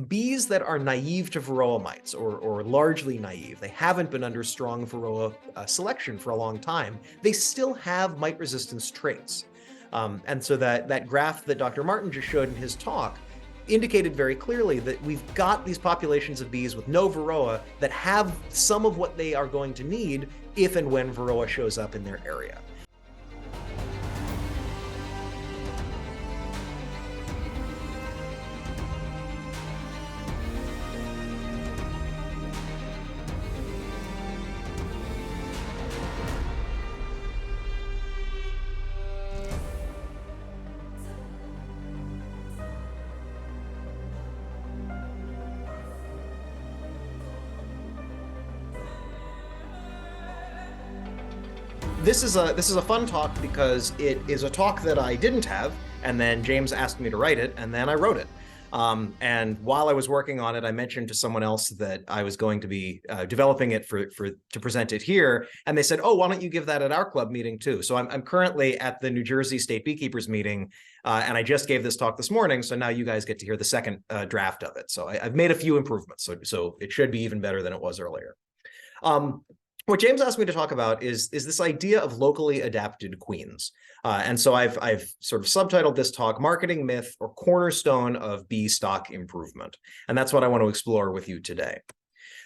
bees that are naive to varroa mites, or largely naive, they haven't been under strong varroa selection for a long time, they still have mite resistance traits. And so that graph that Dr. Martin just showed in his talk indicated very clearly that we've got these populations of bees with no varroa that have some of what they are going to need if and when varroa shows up in their area. This is a fun talk because it is a talk that I didn't have, and then James asked me to write it, and then I wrote it. And while I was working on it, I mentioned to someone else that I was going to be developing it to present it here, and they said, "Oh, why don't you give that at our club meeting too?" So I'm currently at the New Jersey State Beekeepers meeting, and I just gave this talk this morning. So now you guys get to hear the second draft of it. So I've made a few improvements, so it should be even better than it was earlier. What James asked me to talk about is this idea of locally adapted queens. And so I've sort of subtitled this talk, Marketing Myth or Cornerstone of Bee Stock Improvement. And that's what I want to explore with you today.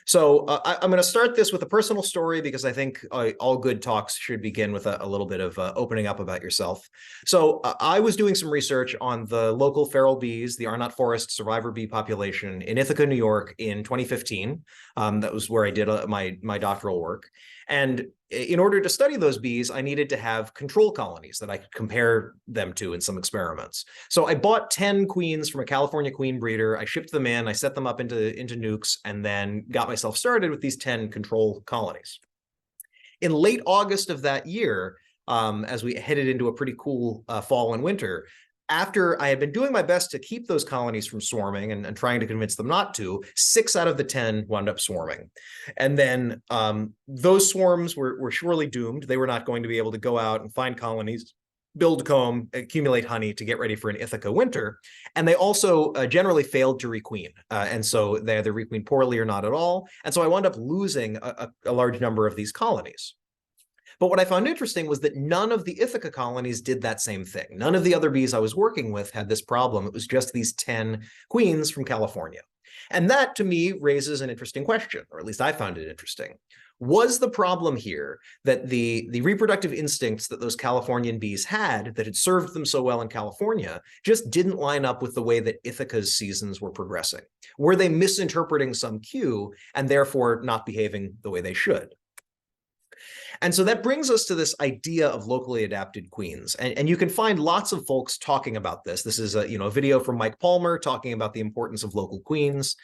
So I'm going to start this with a personal story because I think all good talks should begin with a little bit of opening up about yourself. So I was doing some research on the local feral bees, the Arnott Forest survivor bee population in Ithaca, New York in 2015. That was where I did my doctoral work. And in order to study those bees, I needed to have control colonies that I could compare them to in some experiments. So I bought 10 queens from a California queen breeder. I shipped them in, I set them up into nukes, and then got myself started with these 10 control colonies. In late August of that year, as we headed into a pretty cool fall and winter, after I had been doing my best to keep those colonies from swarming and trying to convince them not to, 6 out of the 10 wound up swarming. And then those swarms were surely doomed. They were not going to be able to go out and find colonies, build comb, accumulate honey to get ready for an Ithaca winter. And they also generally failed to requeen. And so they either requeen poorly or not at all. And so I wound up losing a large number of these colonies. But what I found interesting was that none of the Ithaca colonies did that same thing. None of the other bees I was working with had this problem. It was just these 10 queens from California. And that, to me, raises an interesting question, or at least I found it interesting. Was the problem here that the reproductive instincts that those Californian bees had that had served them so well in California just didn't line up with the way that Ithaca's seasons were progressing? Were they misinterpreting some cue and therefore not behaving the way they should? And so that brings us to this idea of locally adapted queens. And you can find lots of folks talking about this. This is a video from Mike Palmer talking about the importance of local queens.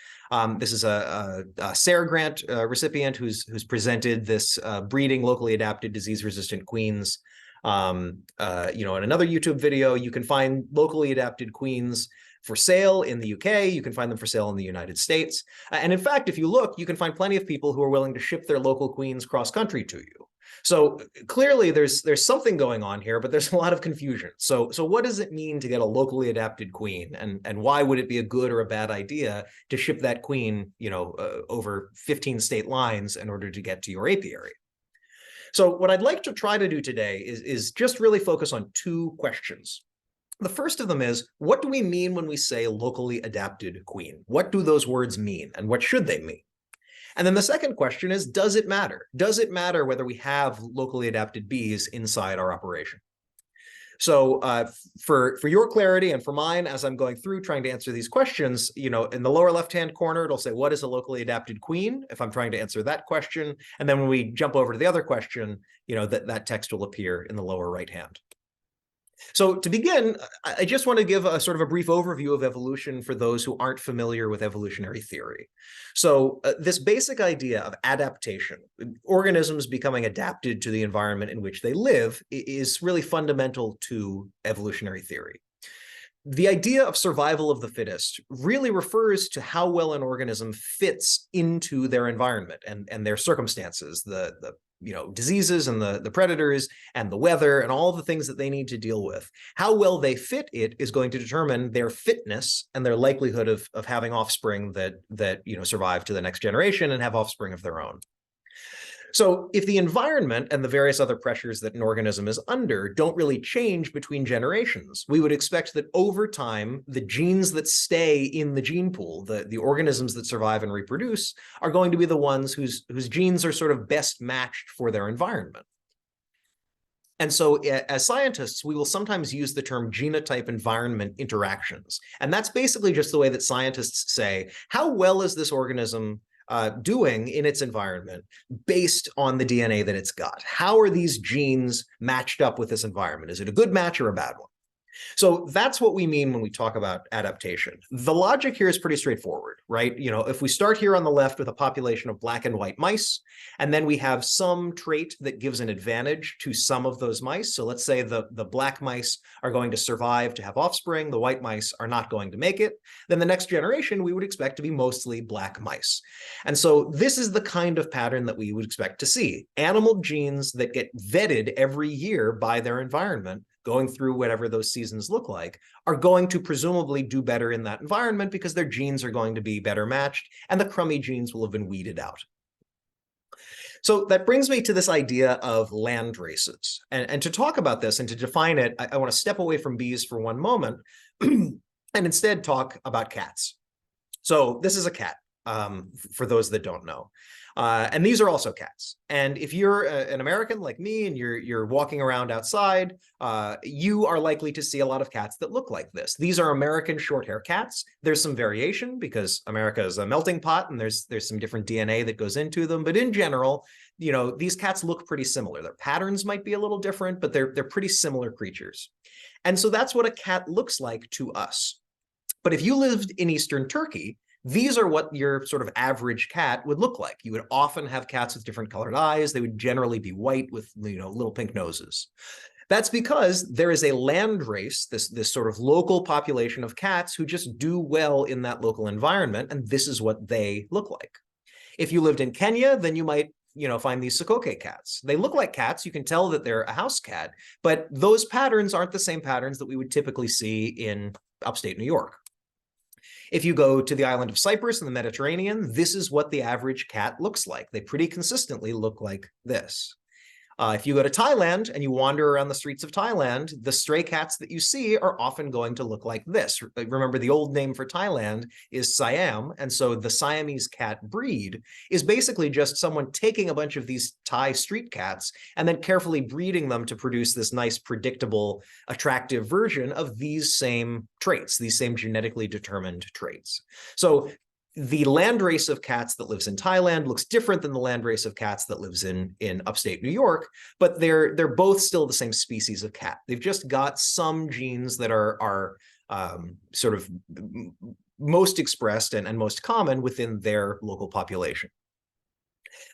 This is a SARE grant recipient who's presented this breeding locally adapted disease-resistant queens. In another YouTube video, you can find locally adapted queens for sale in the UK. You can find them for sale in the United States. And in fact, if you look, you can find plenty of people who are willing to ship their local queens cross-country to you. So clearly there's something going on here, but there's a lot of confusion. So what does it mean to get a locally adapted queen? And why would it be a good or a bad idea to ship that queen, over 15 state lines in order to get to your apiary? So what I'd like to try to do today is just really focus on 2 questions. The first of them is, what do we mean when we say locally adapted queen? What do those words mean, and what should they mean? And then the second question is, does it matter? Does it matter whether we have locally adapted bees inside our operation? So for your clarity and for mine, as I'm going through trying to answer these questions, in the lower left-hand corner, it'll say, what is a locally adapted queen? If I'm trying to answer that question. And then when we jump over to the other question, that text will appear in the lower right-hand. So to begin, I just want to give a sort of a brief overview of evolution for those who aren't familiar with evolutionary theory. So this basic idea of adaptation, organisms becoming adapted to the environment in which they live, is really fundamental to evolutionary theory. The idea of survival of the fittest really refers to how well an organism fits into their environment and their circumstances, the diseases and the predators and the weather and all the things that they need to deal with. How well they fit it is going to determine their fitness and their likelihood of having offspring that survive to the next generation and have offspring of their own. So if the environment and the various other pressures that an organism is under don't really change between generations, we would expect that over time, the genes that stay in the gene pool, the organisms that survive and reproduce, are going to be the ones whose genes are sort of best matched for their environment. And so as scientists, we will sometimes use the term genotype environment interactions. And that's basically just the way that scientists say, how well is this organism doing in its environment based on the DNA that it's got? How are these genes matched up with this environment? Is it a good match or a bad one? So that's what we mean when we talk about adaptation. The logic here is pretty straightforward, right? If we start here on the left with a population of black and white mice, and then we have some trait that gives an advantage to some of those mice. So let's say the black mice are going to survive to have offspring, the white mice are not going to make it, then the next generation we would expect to be mostly black mice. And so this is the kind of pattern that we would expect to see. Animal genes that get vetted every year by their environment, going through whatever those seasons look like, are going to presumably do better in that environment because their genes are going to be better matched and the crummy genes will have been weeded out. So that brings me to this idea of land races. And to talk about this and to define it, I want to step away from bees for one moment and instead talk about cats. So this is a cat, for those that don't know. And these are also cats. And if you're an American like me and you're walking around outside, you are likely to see a lot of cats that look like this. These are American short-hair cats. There's some variation because America is a melting pot and there's some different DNA that goes into them. But in general, these cats look pretty similar. Their patterns might be a little different, but they're pretty similar creatures. And so that's what a cat looks like to us. But if you lived in Eastern Turkey, these are what your sort of average cat would look like. You would often have cats with different colored eyes. They would generally be white with little pink noses. That's because there is a land race, this sort of local population of cats who just do well in that local environment, and this is what they look like. If you lived in Kenya, then you might find these Sokoke cats. They look like cats. You can tell that they're a house cat, but those patterns aren't the same patterns that we would typically see in upstate New York. If you go to the island of Cyprus in the Mediterranean, this is what the average cat looks like. They pretty consistently look like this. If you go to Thailand and you wander around the streets of Thailand, the stray cats that you see are often going to look like this. Remember, the old name for Thailand is Siam, and so the Siamese cat breed is basically just someone taking a bunch of these Thai street cats and then carefully breeding them to produce this nice, predictable, attractive version of these same traits, these same genetically determined traits. So the land race of cats that lives in Thailand looks different than the land race of cats that lives in upstate New York, but they're both still the same species of cat. They've just got some genes that are sort of most expressed and most common within their local population.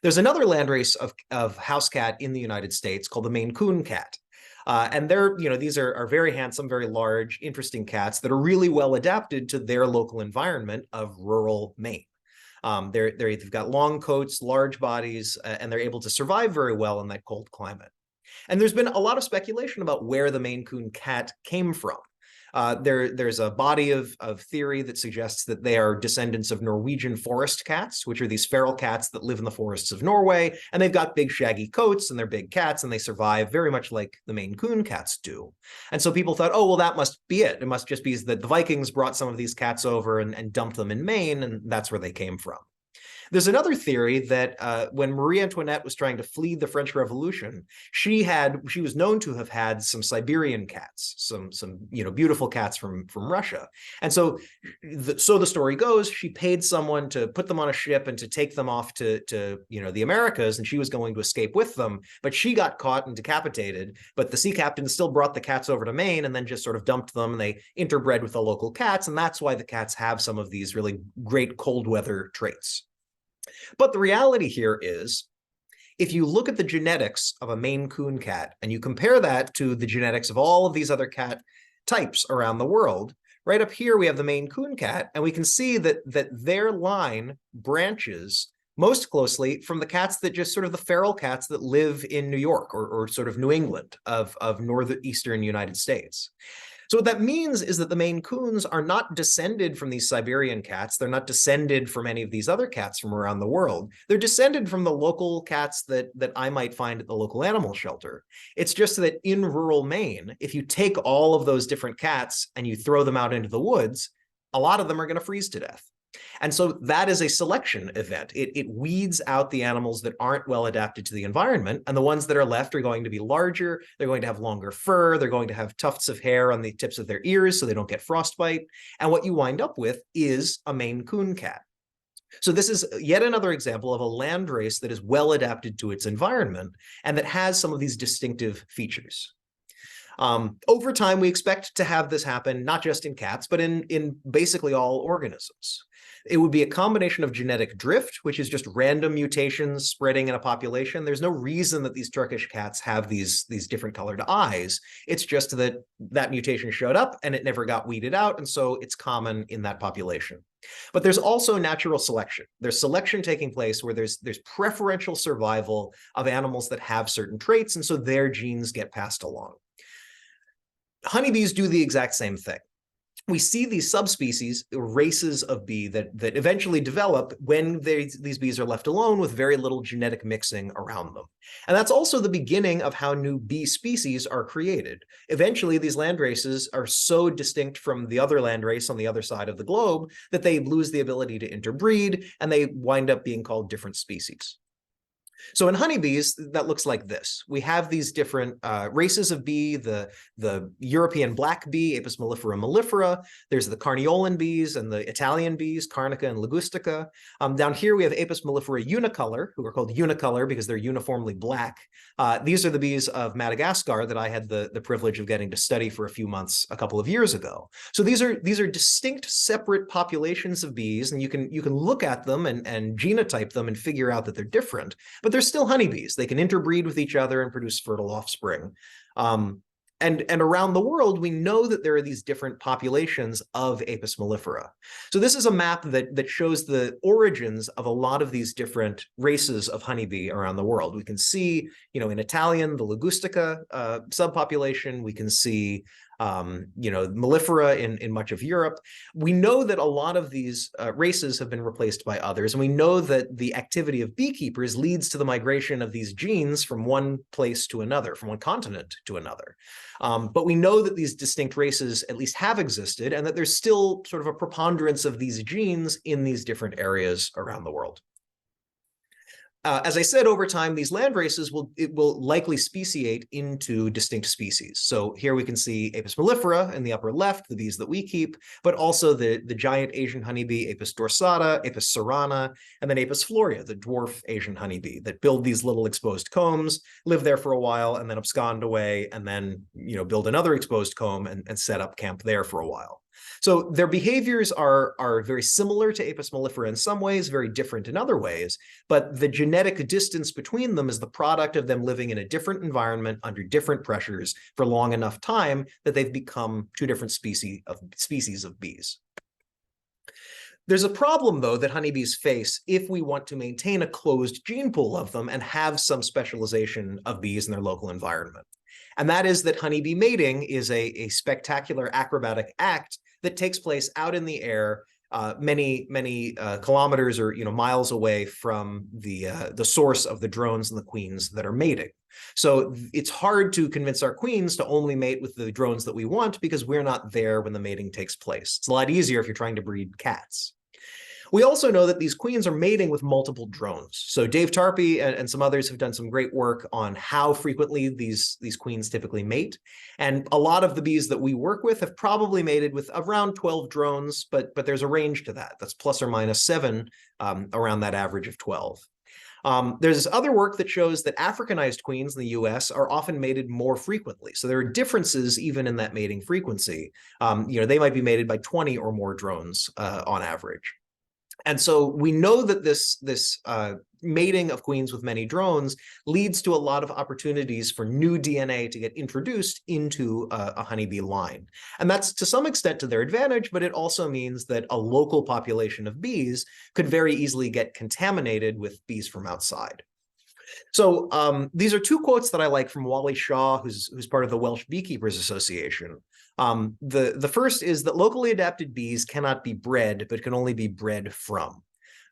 There's another land race of house cat in the United States called the Maine Coon cat. And these are very handsome, very large, interesting cats that are really well adapted to their local environment of rural Maine. They've got long coats, large bodies, and they're able to survive very well in that cold climate. And there's been a lot of speculation about where the Maine Coon cat came from. There's a body of theory that suggests that they are descendants of Norwegian forest cats, which are these feral cats that live in the forests of Norway, and they've got big shaggy coats and they're big cats and they survive very much like the Maine Coon cats do. And so people thought, oh, well, that must be it. It must just be that the Vikings brought some of these cats over and dumped them in Maine, and that's where they came from. There's another theory that when Marie Antoinette was trying to flee the French Revolution, she was known to have had some Siberian cats, some beautiful cats from Russia. And so the story goes, she paid someone to put them on a ship and to take them off to the Americas, and she was going to escape with them, but she got caught and decapitated. But the sea captain still brought the cats over to Maine and then just sort of dumped them, and they interbred with the local cats, and that's why the cats have some of these really great cold weather traits. But the reality here is, if you look at the genetics of a Maine Coon cat and you compare that to the genetics of all of these other cat types around the world, right up here we have the Maine Coon cat, and we can see that their line branches most closely from the cats that just sort of the feral cats that live in New York or sort of New England of northeastern United States. So what that means is that the Maine Coons are not descended from these Siberian cats. They're not descended from any of these other cats from around the world. They're descended from the local cats that I might find at the local animal shelter. It's just that in rural Maine, if you take all of those different cats and you throw them out into the woods, a lot of them are going to freeze to death. And so that is a selection event. It weeds out the animals that aren't well adapted to the environment, and the ones that are left are going to be larger, they're going to have longer fur, they're going to have tufts of hair on the tips of their ears so they don't get frostbite, and what you wind up with is a Maine Coon cat. So this is yet another example of a land race that is well adapted to its environment and that has some of these distinctive features. Over time, we expect to have this happen not just in cats, but in basically all organisms. It would be a combination of genetic drift, which is just random mutations spreading in a population. There's no reason that these Turkish cats have these different colored eyes. It's just that that mutation showed up and it never got weeded out, and so it's common in that population. But there's also natural selection. There's selection taking place where there's preferential survival of animals that have certain traits, and so their genes get passed along. Honeybees do the exact same thing. We see these subspecies, races of bee that eventually develop when these bees are left alone with very little genetic mixing around them. And that's also the beginning of how new bee species are created. Eventually, these land races are so distinct from the other land race on the other side of the globe that they lose the ability to interbreed, and they wind up being called different species. So in honeybees, that looks like this. We have these different races of bee, the European black bee, Apis mellifera mellifera. There's the Carniolan bees and the Italian bees, Carnica and Ligustica. Down here, we have Apis mellifera unicolor, who are called unicolor because they're uniformly black. These are the bees of Madagascar that I had the privilege of getting to study for a few months a couple of years ago. So these are distinct, separate populations of bees, and you can look at them and genotype them and figure out that they're different. But they're still honeybees. They can interbreed with each other and produce fertile offspring. And around the world, we know that there are these different populations of Apis mellifera. So this is a map that shows the origins of a lot of these different races of honeybee around the world. We can see, in Italian, the Ligustica subpopulation. We can see mellifera in much of Europe. We know that a lot of these races have been replaced by others, and we know that the activity of beekeepers leads to the migration of these genes from one place to another, from one continent to another. But we know that these distinct races at least have existed, and that there's still sort of a preponderance of these genes in these different areas around the world. As I said, over time, these land races will likely speciate into distinct species. So here we can see Apis mellifera in the upper left, the bees that we keep, but also the giant Asian honeybee, Apis dorsata, Apis cerana, and then Apis florea, the dwarf Asian honeybee that build these little exposed combs, live there for a while, and then abscond away, and then build another exposed comb and set up camp there for a while. So their behaviors are very similar to Apis mellifera in some ways, very different in other ways, but the genetic distance between them is the product of them living in a different environment under different pressures for long enough time that they've become two different species of bees. There's a problem, though, that honeybees face if we want to maintain a closed gene pool of them and have some specialization of bees in their local environment. And that is that honeybee mating is a spectacular acrobatic act that takes place out in the air, many kilometers or miles away from the source of the drones and the queens that are mating. So it's hard to convince our queens to only mate with the drones that we want because we're not there when the mating takes place. It's a lot easier if you're trying to breed cats. We also know that these queens are mating with multiple drones. So Dave Tarpey and some others have done some great work on how frequently these queens typically mate. And a lot of the bees that we work with have probably mated with around 12 drones, but there's a range to that. That's plus or minus 7 around that average of 12. There's other work that shows that Africanized queens in the US are often mated more frequently. So there are differences even in that mating frequency. They might be mated by 20 or more drones on average. And so we know that this mating of queens with many drones leads to a lot of opportunities for new DNA to get introduced into a honeybee line. And that's to some extent to their advantage, but it also means that a local population of bees could very easily get contaminated with bees from outside. So these are two quotes that I like from Wally Shaw, who's part of the Welsh Beekeepers Association. The first is that locally adapted bees cannot be bred, but can only be bred from.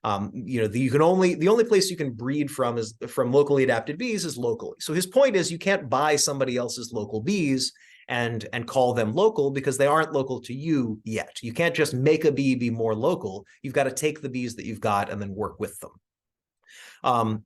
The only place you can breed from is from locally adapted bees is locally. So his point is you can't buy somebody else's local bees and call them local because they aren't local to you yet. You can't just make a bee be more local. You've got to take the bees that you've got and then work with them.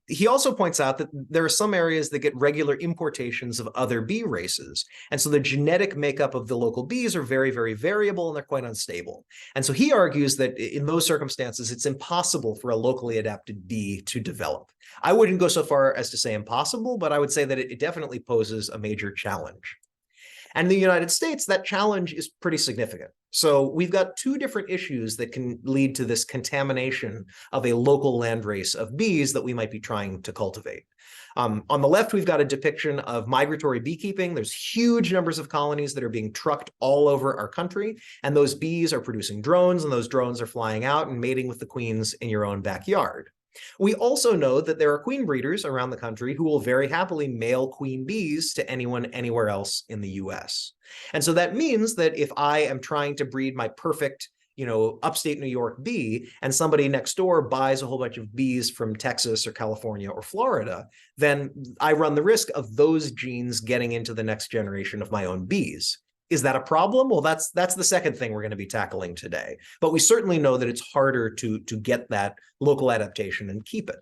He also points out that there are some areas that get regular importations of other bee races. And so the genetic makeup of the local bees are very, very variable and they're quite unstable. And so he argues that in those circumstances, it's impossible for a locally adapted bee to develop. I wouldn't go so far as to say impossible, but I would say that it definitely poses a major challenge. And in the United States, that challenge is pretty significant. So we've got two different issues that can lead to this contamination of a local landrace of bees that we might be trying to cultivate. On the left, we've got a depiction of migratory beekeeping. There's huge numbers of colonies that are being trucked all over our country, and those bees are producing drones, and those drones are flying out and mating with the queens in your own backyard. We also know that there are queen breeders around the country who will very happily mail queen bees to anyone anywhere else in the US. And so that means that if I am trying to breed my perfect, upstate New York bee, and somebody next door buys a whole bunch of bees from Texas or California or Florida, then I run the risk of those genes getting into the next generation of my own bees. Is that a problem? Well, that's the second thing we're going to be tackling today. But we certainly know that it's harder to get that local adaptation and keep it.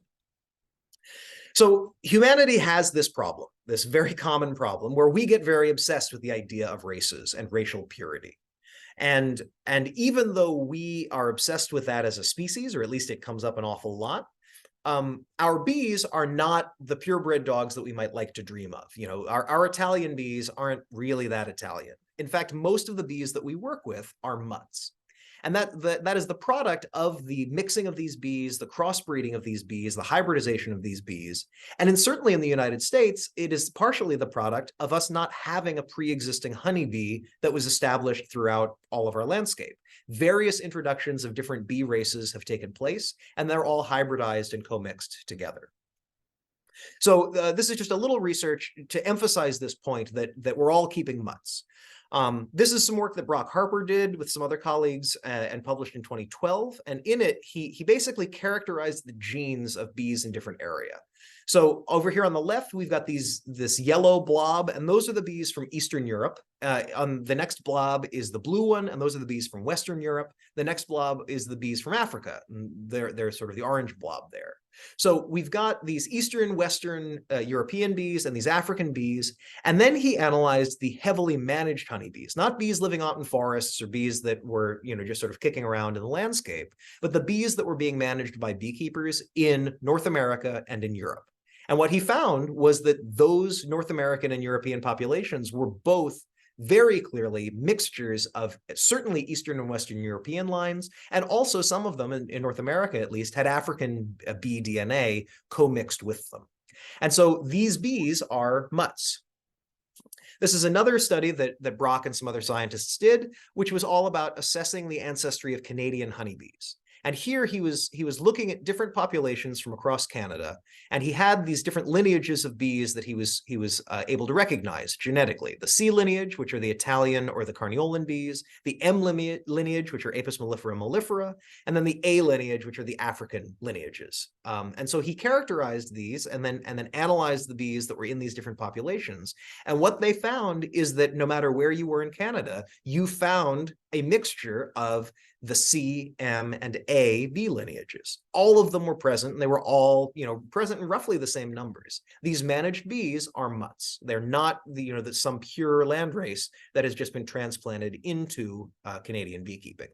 So humanity has this problem, this very common problem, where we get very obsessed with the idea of races and racial purity. And even though we are obsessed with that as a species, or at least it comes up an awful lot, our bees are not the purebred dogs that we might like to dream of. Our Italian bees aren't really that Italian. In fact, most of the bees that we work with are mutts. And that is the product of the mixing of these bees, the crossbreeding of these bees, the hybridization of these bees. And certainly in the United States, it is partially the product of us not having a pre-existing honeybee that was established throughout all of our landscape. Various introductions of different bee races have taken place, and they're all hybridized and co-mixed together. So this is just a little research to emphasize this point that we're all keeping mutts. This is some work that Brock Harper did with some other colleagues and published in 2012. And in it, he basically characterized the genes of bees in different area. So over here on the left, we've got this yellow blob, and those are the bees from Eastern Europe. On the next blob is the blue one, and those are the bees from Western Europe. The next blob is the bees from Africa. And they're sort of the orange blob there. So we've got these Eastern, Western European bees and these African bees. And then he analyzed the heavily managed honeybees, not bees living out in forests or bees that were, just sort of kicking around in the landscape, but the bees that were being managed by beekeepers in North America and in Europe. And what he found was that those North American and European populations were both very clearly mixtures of certainly Eastern and Western European lines, and also some of them in North America at least had African bee DNA co-mixed with them. And so these bees are mutts. This is another study that Brock and some other scientists did, which was all about assessing the ancestry of Canadian honeybees. And here he was looking at different populations from across Canada, and he had these different lineages of bees that he was able to recognize genetically. The C lineage, which are the Italian or the Carniolan bees, the M lineage, which are Apis mellifera mellifera, and then the A lineage, which are the African lineages. And so he characterized these and then analyzed the bees that were in these different populations. And what they found is that no matter where you were in Canada, you found a mixture of the C, M, and A bee lineages. All of them were present, and they were all, present in roughly the same numbers. These managed bees are mutts. They're not some pure landrace that has just been transplanted into Canadian beekeeping.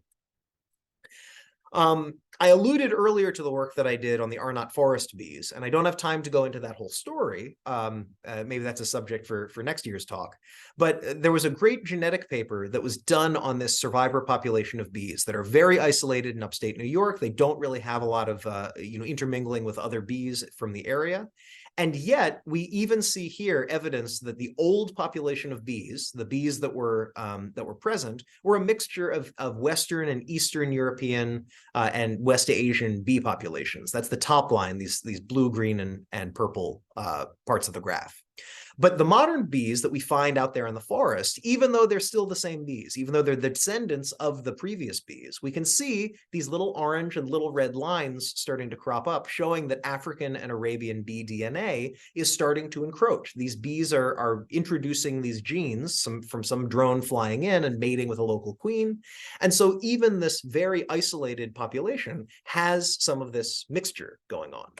I alluded earlier to the work that I did on the Arnott forest bees, and I don't have time to go into that whole story. Maybe that's a subject for next year's talk. But there was a great genetic paper that was done on this survivor population of bees that are very isolated in upstate New York. They don't really have a lot of intermingling with other bees from the area. And yet, we even see here evidence that the old population of bees, the bees that were present, were a mixture of Western and Eastern European and West Asian bee populations. That's the top line, these blue, green, and purple parts of the graph. But the modern bees that we find out there in the forest, even though they're still the same bees, even though they're the descendants of the previous bees, we can see these little orange and little red lines starting to crop up, showing that African and Arabian bee DNA is starting to encroach. These bees are introducing these genes from some drone flying in and mating with a local queen. And so even this very isolated population has some of this mixture going on.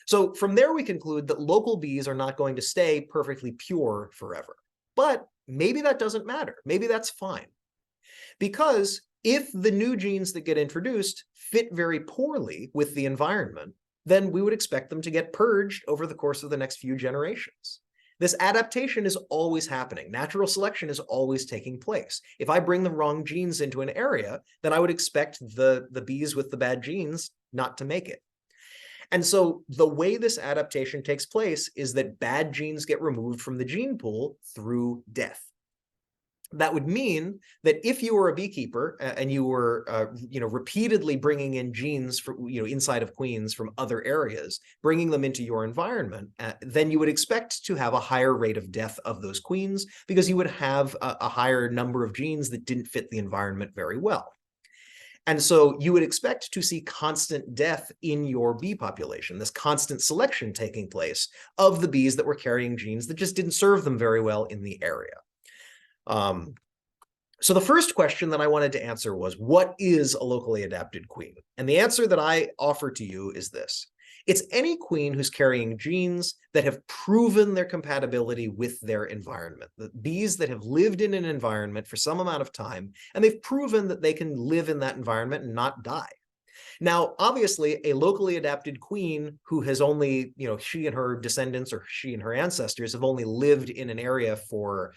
So from there, we conclude that local bees are not going to stay perfectly pure forever. But maybe that doesn't matter. Maybe that's fine. Because if the new genes that get introduced fit very poorly with the environment, then we would expect them to get purged over the course of the next few generations. This adaptation is always happening. Natural selection is always taking place. If I bring the wrong genes into an area, then I would expect the bees with the bad genes not to make it. And so the way this adaptation takes place is that bad genes get removed from the gene pool through death. That would mean that if you were a beekeeper and you were, repeatedly bringing in genes from, inside of queens from other areas, bringing them into your environment, then you would expect to have a higher rate of death of those queens because you would have a higher number of genes that didn't fit the environment very well. And so you would expect to see constant death in your bee population, this constant selection taking place of the bees that were carrying genes that just didn't serve them very well in the area. So the first question that I wanted to answer was, what is a locally adapted queen? And the answer that I offer to you is this. It's any queen who's carrying genes that have proven their compatibility with their environment. The bees that have lived in an environment for some amount of time, and they've proven that they can live in that environment and not die. Now, obviously, a locally adapted queen who has only, she and her descendants or she and her ancestors have only lived in an area for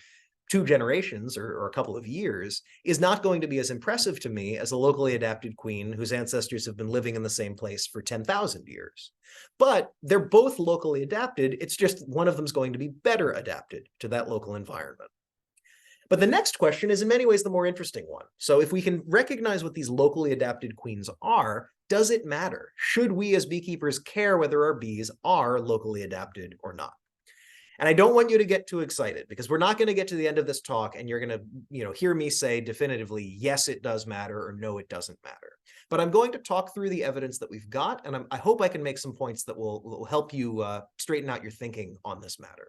2 generations or a couple of years is not going to be as impressive to me as a locally adapted queen whose ancestors have been living in the same place for 10,000 years. But they're both locally adapted. It's just one of them is going to be better adapted to that local environment. But the next question is in many ways the more interesting one. So if we can recognize what these locally adapted queens are, does it matter? Should we as beekeepers care whether our bees are locally adapted or not? And I don't want you to get too excited because we're not going to get to the end of this talk and you're going to, hear me say definitively, yes, it does matter or no, it doesn't matter. But I'm going to talk through the evidence that we've got, and I hope I can make some points that will help you straighten out your thinking on this matter.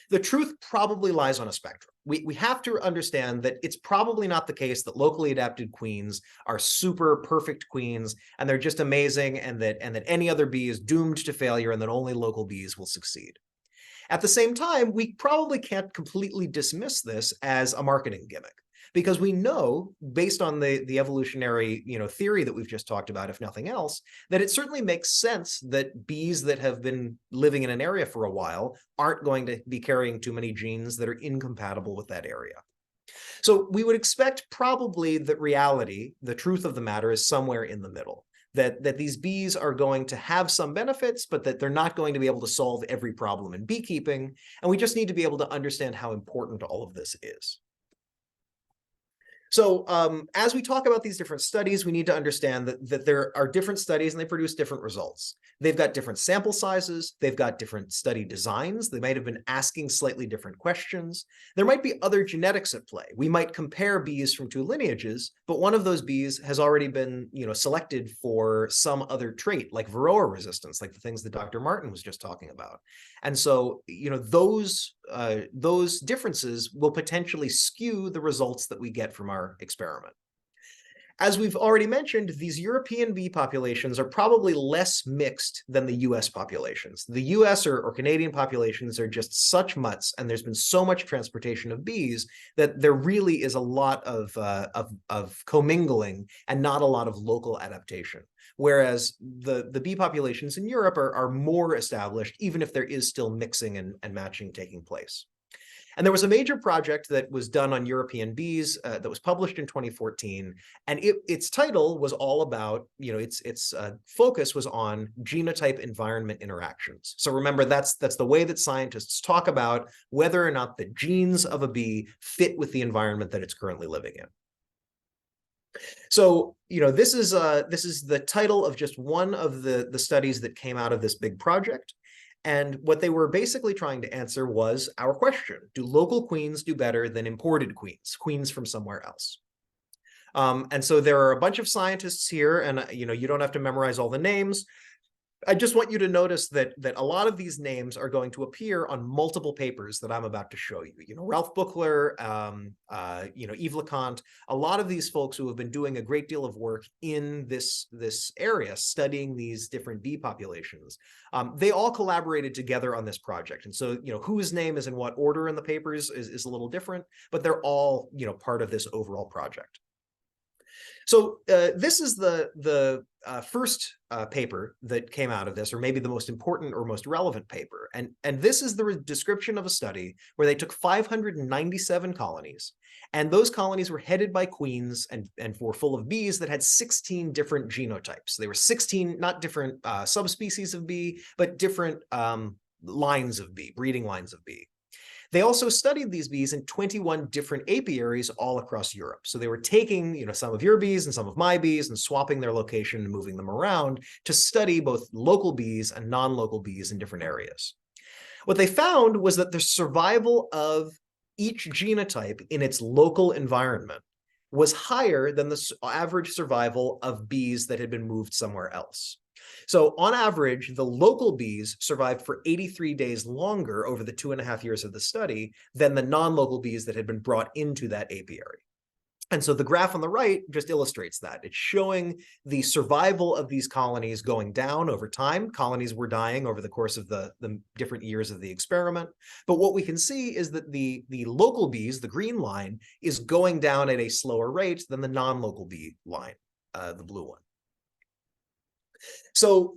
The truth probably lies on a spectrum. We have to understand that it's probably not the case that locally adapted queens are super perfect queens and they're just amazing and that any other bee is doomed to failure and that only local bees will succeed. At the same time, we probably can't completely dismiss this as a marketing gimmick because we know, based on the evolutionary theory that we've just talked about, if nothing else, that it certainly makes sense that bees that have been living in an area for a while aren't going to be carrying too many genes that are incompatible with that area. So we would expect probably that reality, the truth of the matter, is somewhere in the middle. That these bees are going to have some benefits, but that they're not going to be able to solve every problem in beekeeping. And we just need to be able to understand how important all of this is. So as we talk about these different studies, we need to understand that there are different studies and they produce different results. They've got different sample sizes. They've got different study designs. They might have been asking slightly different questions. There might be other genetics at play. We might compare bees from 2 lineages, but one of those bees has already been selected for some other trait like varroa resistance, like the things that Dr. Martin was just talking about. And so those differences will potentially skew the results that we get from our experiment. As we've already mentioned, these European bee populations are probably less mixed than the US populations. The US or Canadian populations are just such mutts, and there's been so much transportation of bees that there really is a lot of commingling and not a lot of local adaptation. Whereas the bee populations in Europe are more established, even if there is still mixing and matching taking place. And there was a major project that was done on European bees that was published in 2014, and its title was all about, its focus was on genotype environment interactions. So remember, that's the way that scientists talk about whether or not the genes of a bee fit with the environment that it's currently living in. So, this is the title of just one of the studies that came out of this big project. And what they were basically trying to answer was our question: do local queens do better than imported queens from somewhere else? And so there are a bunch of scientists here, and you don't have to memorize all the names. I just want you to notice that a lot of these names are going to appear on multiple papers that I'm about to show you. Ralph Buchler, Yves LeConte, a lot of these folks who have been doing a great deal of work in this area, studying these different bee populations. They all collaborated together on this project. And so, whose name is in what order in the papers is a little different, but they're all, part of this overall project. So this is the first paper that came out of this, or maybe the most important or most relevant paper. And this is the description of a study where they took 597 colonies, and those colonies were headed by queens and were full of bees that had 16 different genotypes. They were 16, not different subspecies of bee, but different lines of bee, breeding lines of bee. They also studied these bees in 21 different apiaries all across Europe. So they were taking, some of your bees and some of my bees and swapping their location and moving them around to study both local bees and non-local bees in different areas. What they found was that the survival of each genotype in its local environment was higher than the average survival of bees that had been moved somewhere else. So on average, the local bees survived for 83 days longer over the 2.5 years of the study than the non-local bees that had been brought into that apiary. And so the graph on the right just illustrates that. It's showing the survival of these colonies going down over time. Colonies were dying over the course of the different years of the experiment. But what we can see is that the local bees, the green line, is going down at a slower rate than the non-local bee line, the blue one. So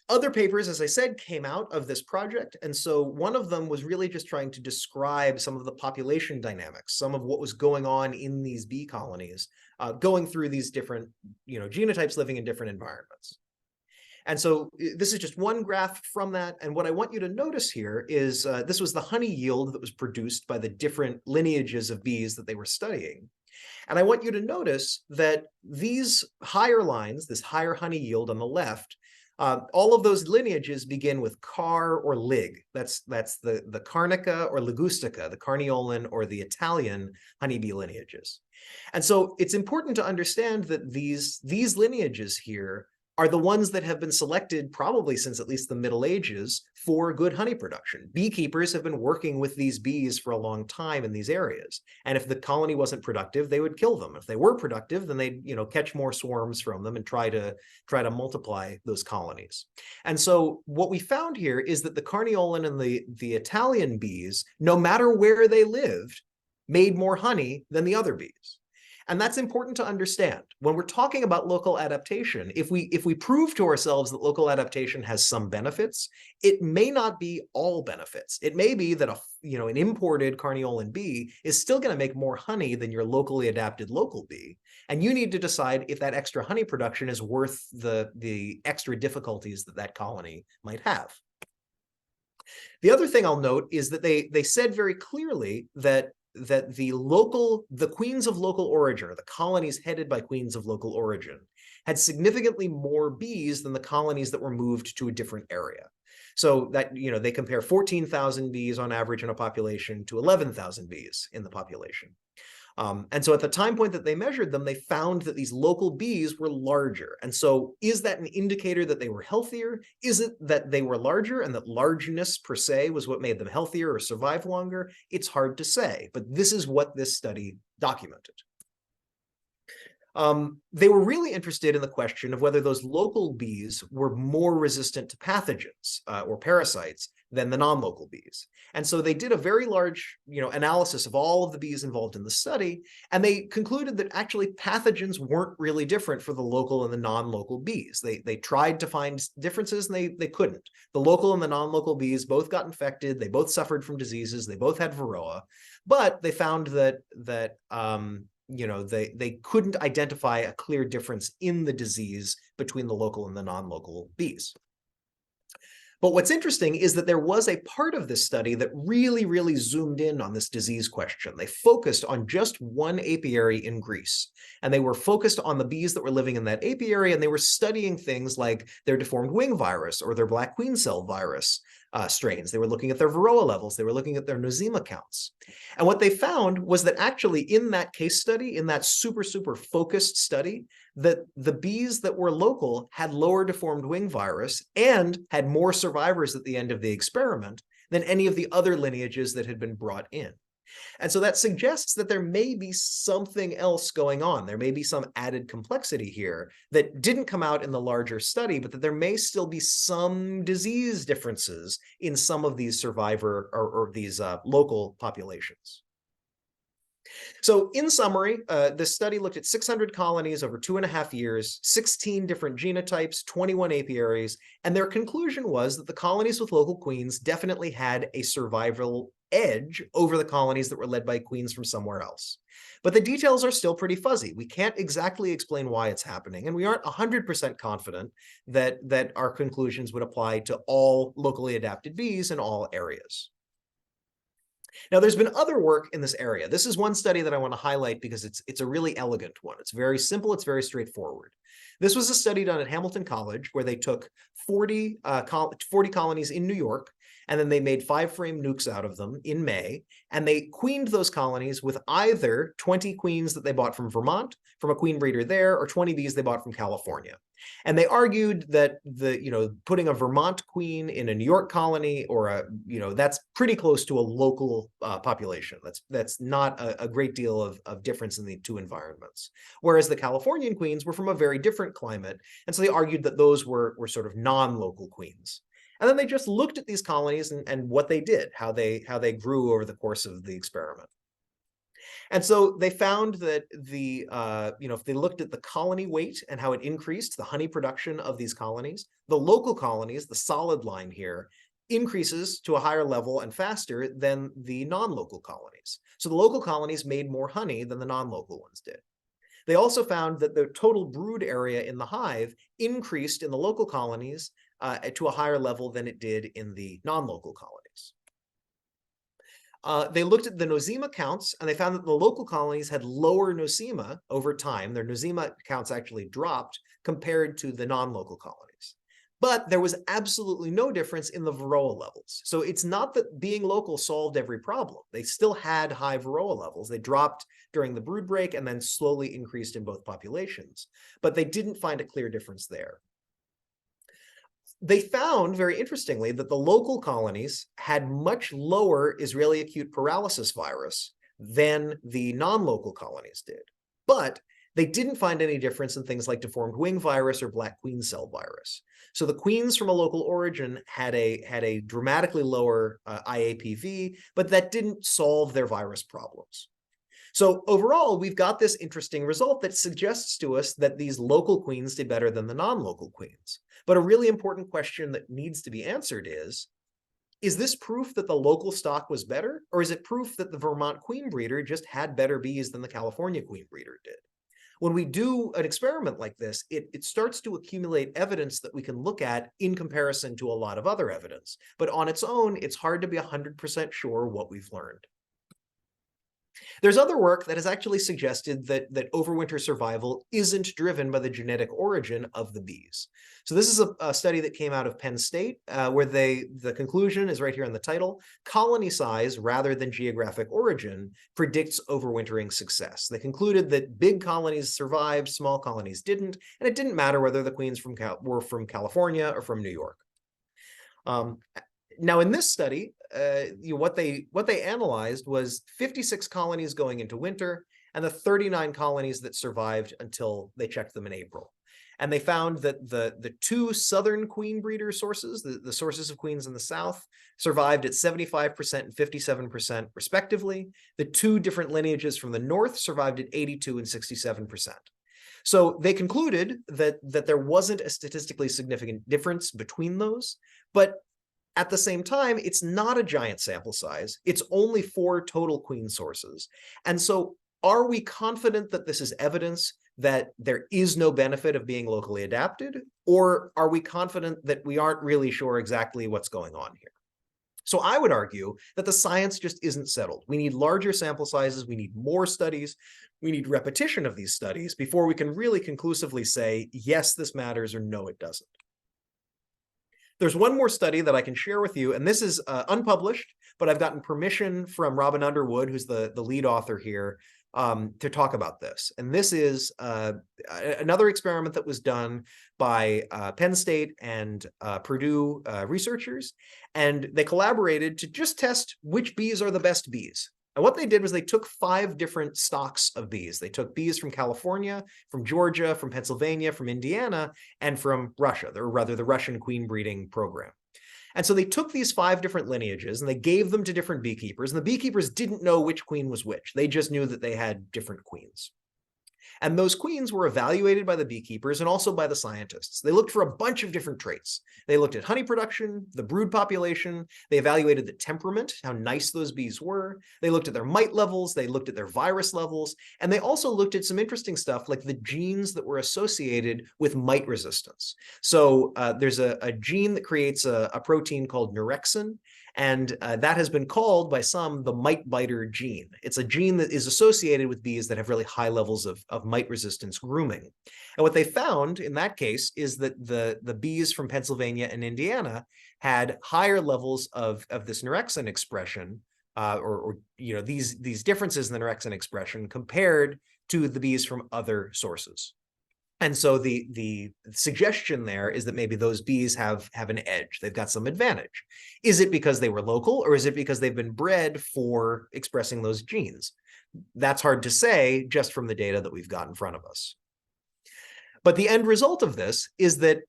other papers, as I said, came out of this project. And so one of them was really just trying to describe some of the population dynamics, some of what was going on in these bee colonies, going through these different genotypes living in different environments. And so this is just one graph from that. And what I want you to notice here is this was the honey yield that was produced by the different lineages of bees that they were studying. And I want you to notice that these higher lines, this higher honey yield on the left, all of those lineages begin with car or lig. That's the Carnica or Ligustica, the Carniolan or the Italian honeybee lineages. And so it's important to understand that these lineages here are the ones that have been selected probably since at least the Middle Ages for good honey production. Beekeepers have been working with these bees for a long time in these areas. And if the colony wasn't productive, they would kill them. If they were productive, then they'd catch more swarms from them and try to multiply those colonies. And so what we found here is that the Carniolan and the Italian bees, no matter where they lived, made more honey than the other bees. And that's important to understand. When we're talking about local adaptation, if we prove to ourselves that local adaptation has some benefits, it may not be all benefits. It may be that an imported Carniolan bee is still going to make more honey than your locally adapted local bee. And you need to decide if that extra honey production is worth the extra difficulties that colony might have. The other thing I'll note is that they said very clearly that the queens of local origin, or the colonies headed by queens of local origin, had significantly more bees than the colonies that were moved to a different area. So that, they compare 14,000 bees on average in a population to 11,000 bees in the population. And so at the time point that they measured them, they found that these local bees were larger. And so is that an indicator that they were healthier? Is it that they were larger and that largeness per se was what made them healthier or survive longer? It's hard to say, but this is what this study documented. They were really interested in the question of whether those local bees were more resistant to pathogens or parasites than the non-local bees. And so they did a very large, analysis of all of the bees involved in the study, and they concluded that actually pathogens weren't really different for the local and the non-local bees. They tried to find differences and they couldn't. The local and the non-local bees both got infected, they both suffered from diseases, they both had varroa, but they found that they couldn't identify a clear difference in the disease between the local and the non-local bees. But what's interesting is that there was a part of this study that really, really zoomed in on this disease question. They focused on just one apiary in Greece, and they were focused on the bees that were living in that apiary, and they were studying things like their deformed wing virus or their black queen cell virus strains. They were looking at their varroa levels. They were looking at their nosema counts. And what they found was that actually in that case study, in that super, super focused study, that the bees that were local had lower deformed wing virus and had more survivors at the end of the experiment than any of the other lineages that had been brought in. And so that suggests that there may be something else going on. There may be some added complexity here that didn't come out in the larger study, but that there may still be some disease differences in some of these survivor or these local populations. So in summary, this study looked at 600 colonies over 2.5 years, 16 different genotypes, 21 apiaries, and their conclusion was that the colonies with local queens definitely had a survival edge over the colonies that were led by queens from somewhere else. But the details are still pretty fuzzy. We can't exactly explain why it's happening, and we aren't 100% confident that our conclusions would apply to all locally adapted bees in all areas. Now, there's been other work in this area. This is one study that I want to highlight because it's a really elegant one. It's very simple. It's very straightforward. This was a study done at Hamilton College where they took 40 colonies in New York, and then they made 5-frame nukes out of them in May, and they queened those colonies with either 20 queens that they bought from Vermont, from a queen breeder there, or 20 bees they bought from California. And they argued that putting a Vermont queen in a New York colony that's pretty close to a local population. That's not a great deal of difference in the two environments. Whereas the Californian queens were from a very different climate, and so they argued that those were sort of non-local queens. And then they just looked at these colonies and what they did, how they grew over the course of the experiment. And so they found that if they looked at the colony weight and how it increased the honey production of these colonies, the local colonies, the solid line here, increases to a higher level and faster than the non-local colonies. So the local colonies made more honey than the non-local ones did. They also found that the total brood area in the hive increased in the local colonies to a higher level than it did in the non-local colonies. They looked at the nosema counts, and they found that the local colonies had lower nosema over time. Their nosema counts actually dropped compared to the non-local colonies. But there was absolutely no difference in the varroa levels. So it's not that being local solved every problem. They still had high varroa levels. They dropped during the brood break and then slowly increased in both populations. But they didn't find a clear difference there. They found, very interestingly, that the local colonies had much lower Israeli acute paralysis virus than the non-local colonies did. But they didn't find any difference in things like deformed wing virus or black queen cell virus. So the queens from a local origin had a dramatically lower IAPV, but that didn't solve their virus problems. So overall, we've got this interesting result that suggests to us that these local queens did better than the non-local queens. But a really important question that needs to be answered is this proof that the local stock was better, or is it proof that the Vermont queen breeder just had better bees than the California queen breeder did? When we do an experiment like this, it starts to accumulate evidence that we can look at in comparison to a lot of other evidence. But on its own, it's hard to be 100% sure what we've learned. There's other work that has actually suggested that overwinter survival isn't driven by the genetic origin of the bees. So this is a study that came out of Penn State, where the conclusion is right here in the title: colony size rather than geographic origin predicts overwintering success. They concluded that big colonies survived, small colonies didn't, and it didn't matter whether the queens were from California or from New York. Now, in this study, what they analyzed was 56 colonies going into winter and the 39 colonies that survived until they checked them in April. And they found that the two southern queen breeder sources, the sources of queens in the south, survived at 75% and 57% respectively. The two different lineages from the north survived at 82 and 67%. So they concluded that there wasn't a statistically significant difference between those, but at the same time, it's not a giant sample size. It's only 4 total queen sources. And so are we confident that this is evidence that there is no benefit of being locally adapted? Or are we confident that we aren't really sure exactly what's going on here? So I would argue that the science just isn't settled. We need larger sample sizes, we need more studies, we need repetition of these studies before we can really conclusively say, yes, this matters, or no, it doesn't. There's one more study that I can share with you, and this is unpublished, but I've gotten permission from Robyn Underwood, who's the lead author here, to talk about this. And this is another experiment that was done by Penn State and Purdue researchers, and they collaborated to just test which bees are the best bees. And what they did was they took 5 different stocks of bees. They took bees from California, from Georgia, from Pennsylvania, from Indiana, and from Russia, or rather the Russian queen breeding program. And so they took these 5 different lineages and they gave them to different beekeepers, and the beekeepers didn't know which queen was which. They just knew that they had different queens. And those queens were evaluated by the beekeepers and also by the scientists. They looked for a bunch of different traits. They looked at honey production, the brood population, they evaluated the temperament, how nice those bees were, they looked at their mite levels, they looked at their virus levels, and they also looked at some interesting stuff like the genes that were associated with mite resistance. So there's a gene that creates a protein called neurexin, and that has been called by some the mite biter gene. It's a gene that is associated with bees that have really high levels of mite resistance grooming. And what they found in that case is that the bees from Pennsylvania and Indiana had higher levels of this neurexin expression, or these differences in the neurexin expression compared to the bees from other sources. And so the suggestion there is that maybe those bees have an edge. They've got some advantage. Is it because they were local, or is it because they've been bred for expressing those genes? That's hard to say just from the data that we've got in front of us. But the end result of this is that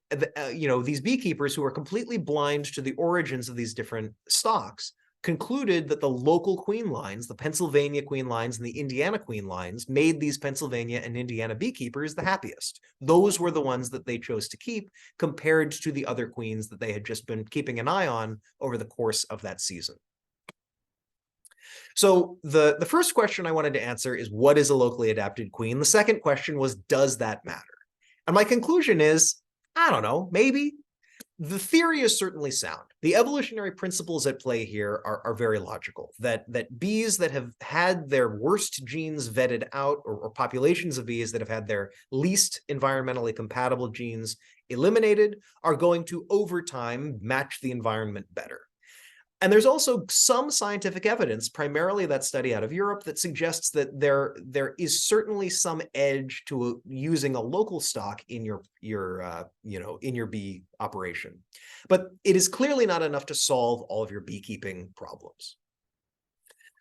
these beekeepers who are completely blind to the origins of these different stocks concluded that the local queen lines, the Pennsylvania queen lines and the Indiana queen lines, made these Pennsylvania and Indiana beekeepers the happiest. Those were the ones that they chose to keep compared to the other queens that they had just been keeping an eye on over the course of that season. So the first question I wanted to answer is, what is a locally adapted queen? The second question was, does that matter? And my conclusion is, I don't know, maybe. The theory is certainly sound. The evolutionary principles at play here are very logical, that bees that have had their worst genes vetted out, or populations of bees that have had their least environmentally compatible genes eliminated, are going to, over time, match the environment better. And there's also some scientific evidence, primarily that study out of Europe, that suggests that there is certainly some edge to using a local stock in your bee operation. But it is clearly not enough to solve all of your beekeeping problems.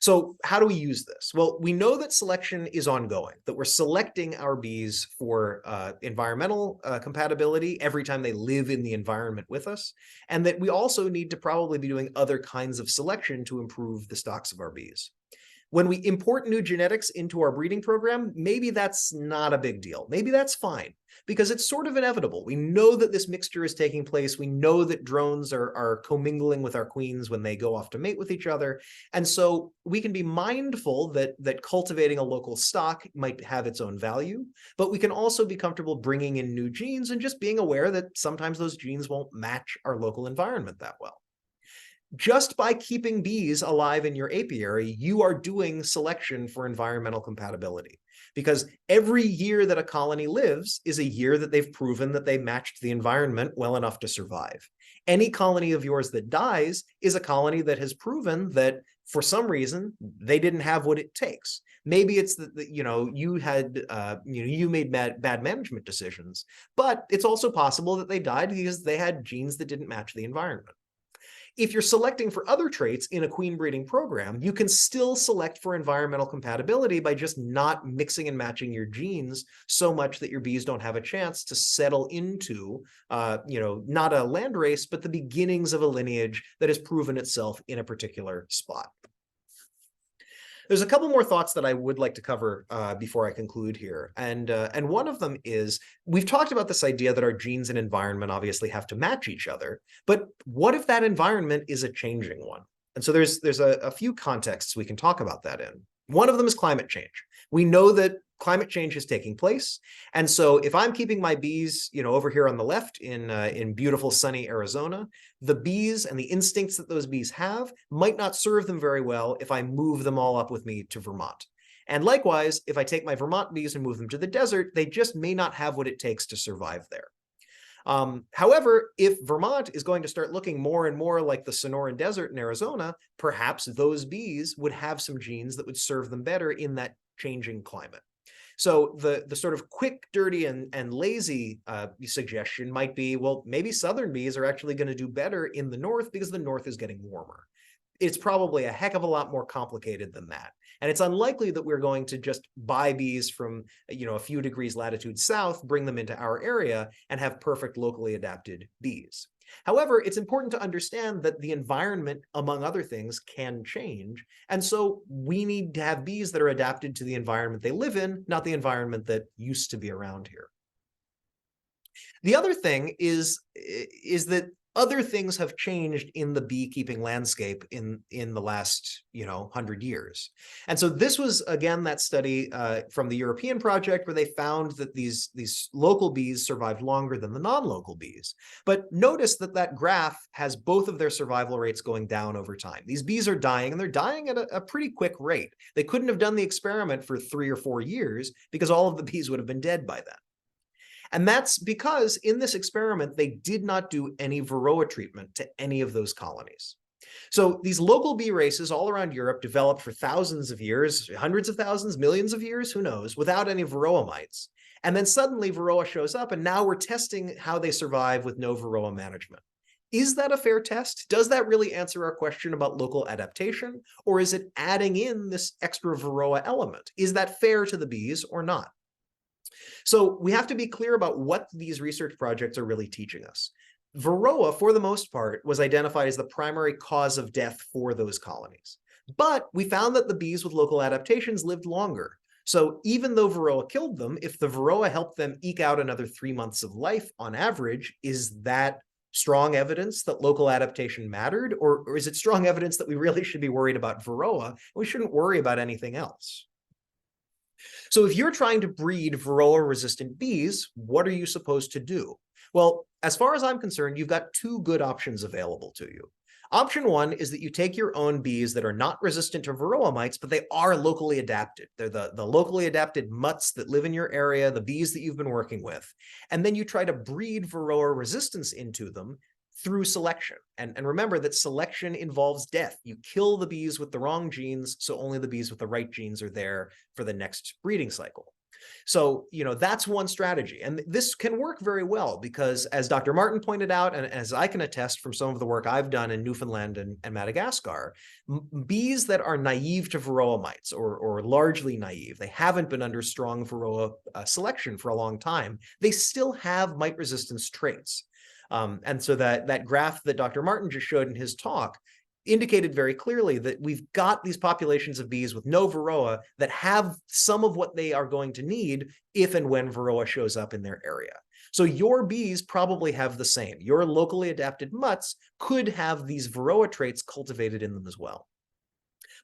So how do we use this? Well, we know that selection is ongoing, that we're selecting our bees for environmental compatibility every time they live in the environment with us, and that we also need to probably be doing other kinds of selection to improve the stocks of our bees. When we import new genetics into our breeding program, maybe that's not a big deal. Maybe that's fine, because it's sort of inevitable. We know that this mixture is taking place. We know that drones are commingling with our queens when they go off to mate with each other. And so we can be mindful that cultivating a local stock might have its own value, but we can also be comfortable bringing in new genes and just being aware that sometimes those genes won't match our local environment that well. Just by keeping bees alive in your apiary, you are doing selection for environmental compatibility, because every year that a colony lives is a year that they've proven that they matched the environment well enough to survive. Any colony of yours that dies is a colony that has proven that for some reason they didn't have what it takes. Maybe it's that you made bad management decisions, but it's also possible that they died because they had genes that didn't match the environment. If you're selecting for other traits in a queen breeding program, you can still select for environmental compatibility by just not mixing and matching your genes so much that your bees don't have a chance to settle into, not a landrace, but the beginnings of a lineage that has proven itself in a particular spot. There's a couple more thoughts that I would like to cover before I conclude here. And one of them is, we've talked about this idea that our genes and environment obviously have to match each other, but what if that environment is a changing one? And so there's a few contexts we can talk about that in. One of them is climate change. We know that climate change is taking place. And so if I'm keeping my bees, over here on the left in beautiful sunny Arizona, the bees and the instincts that those bees have might not serve them very well if I move them all up with me to Vermont. And likewise, if I take my Vermont bees and move them to the desert, they just may not have what it takes to survive there. However, if Vermont is going to start looking more and more like the Sonoran Desert in Arizona, perhaps those bees would have some genes that would serve them better in that changing climate. So the sort of quick, dirty, and lazy suggestion might be, well, maybe southern bees are actually going to do better in the north because the north is getting warmer. It's probably a heck of a lot more complicated than that. And it's unlikely that we're going to just buy bees from, a few degrees latitude south, bring them into our area, and have perfect locally adapted bees. However, it's important to understand that the environment, among other things, can change. And so we need to have bees that are adapted to the environment they live in, not the environment that used to be around here. The other thing is that other things have changed in the beekeeping landscape in the last 100 years. And so this was, again, that study from the European project where they found that these local bees survived longer than the non-local bees. But notice that graph has both of their survival rates going down over time. These bees are dying, and they're dying at a pretty quick rate. They couldn't have done the experiment for 3 or 4 years because all of the bees would have been dead by then. And that's because in this experiment, they did not do any Varroa treatment to any of those colonies. So these local bee races all around Europe developed for thousands of years, hundreds of thousands, millions of years, who knows, without any Varroa mites. And then suddenly Varroa shows up, and now we're testing how they survive with no Varroa management. Is that a fair test? Does that really answer our question about local adaptation? Or is it adding in this extra Varroa element? Is that fair to the bees or not? So we have to be clear about what these research projects are really teaching us. Varroa, for the most part, was identified as the primary cause of death for those colonies. But we found that the bees with local adaptations lived longer. So even though Varroa killed them, if the Varroa helped them eke out another 3 months of life on average, is that strong evidence that local adaptation mattered? Or is it strong evidence that we really should be worried about Varroa? We shouldn't worry about anything else. So if you're trying to breed Varroa-resistant bees, what are you supposed to do? Well, as far as I'm concerned, you've got 2 good options available to you. Option 1 is that you take your own bees that are not resistant to Varroa mites, but they are locally adapted. They're the locally adapted mutts that live in your area, the bees that you've been working with. And then you try to breed Varroa resistance into them through selection. And remember that selection involves death. You kill the bees with the wrong genes, so only the bees with the right genes are there for the next breeding cycle. So, that's one strategy. And this can work very well because, as Dr. Martin pointed out, and as I can attest from some of the work I've done in Newfoundland and Madagascar, bees that are naive to Varroa mites or largely naive, they haven't been under strong Varroa selection for a long time, they still have mite resistance traits. And so that graph that Dr. Martin just showed in his talk indicated very clearly that we've got these populations of bees with no Varroa that have some of what they are going to need if and when Varroa shows up in their area. So your bees probably have the same. Your locally adapted mutts could have these Varroa traits cultivated in them as well.